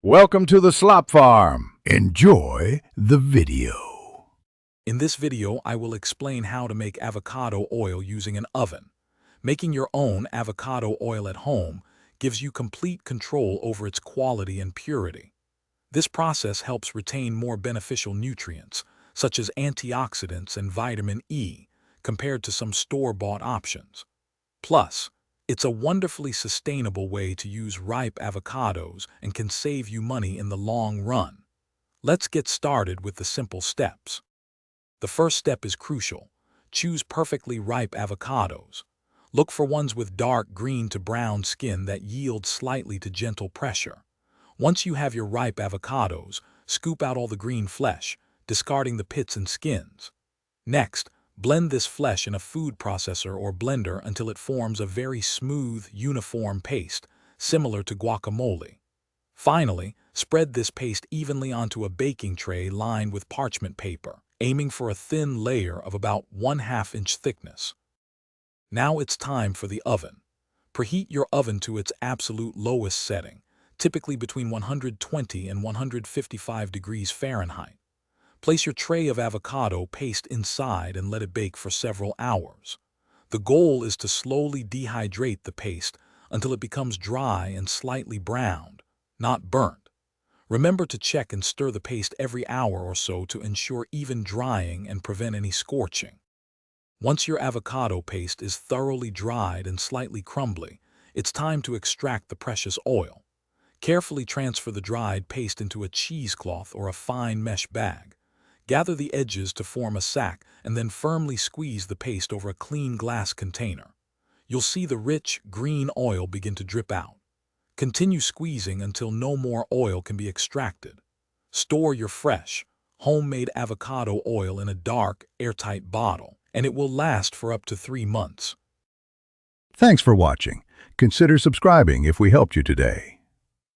Welcome to the Slop Farm. Enjoy the video. In this video, I will explain how to make avocado oil using an oven. Making your own avocado oil at home gives you complete control over its quality and purity. This process helps retain more beneficial nutrients, such as antioxidants and vitamin E, compared to some store-bought options. Plus, it's a wonderfully sustainable way to use ripe avocados and can save you money in the long run. Let's get started with the simple steps. The first step is crucial. Choose perfectly ripe avocados. Look for ones with dark green to brown skin that yield slightly to gentle pressure. Once you have your ripe avocados, scoop out all the green flesh, discarding the pits and skins. Next, blend this flesh in a food processor or blender until it forms a very smooth, uniform paste, similar to guacamole. Finally, spread this paste evenly onto a baking tray lined with parchment paper, aiming for a thin layer of about 1/2 inch thickness. Now it's time for the oven. Preheat your oven to its absolute lowest setting, typically between 120 and 155 degrees Fahrenheit. Place your tray of avocado paste inside and let it bake for several hours. The goal is to slowly dehydrate the paste until it becomes dry and slightly browned, not burnt. Remember to check and stir the paste every hour or so to ensure even drying and prevent any scorching. Once your avocado paste is thoroughly dried and slightly crumbly, it's time to extract the precious oil. Carefully transfer the dried paste into a cheesecloth or a fine mesh bag. Gather the edges to form a sack and then firmly squeeze the paste over a clean glass container. You'll see the rich, green oil begin to drip out. Continue squeezing until no more oil can be extracted. Store your fresh, homemade avocado oil in a dark, airtight bottle, and it will last for up to 3 months. Thanks for watching. Consider subscribing if we helped you today.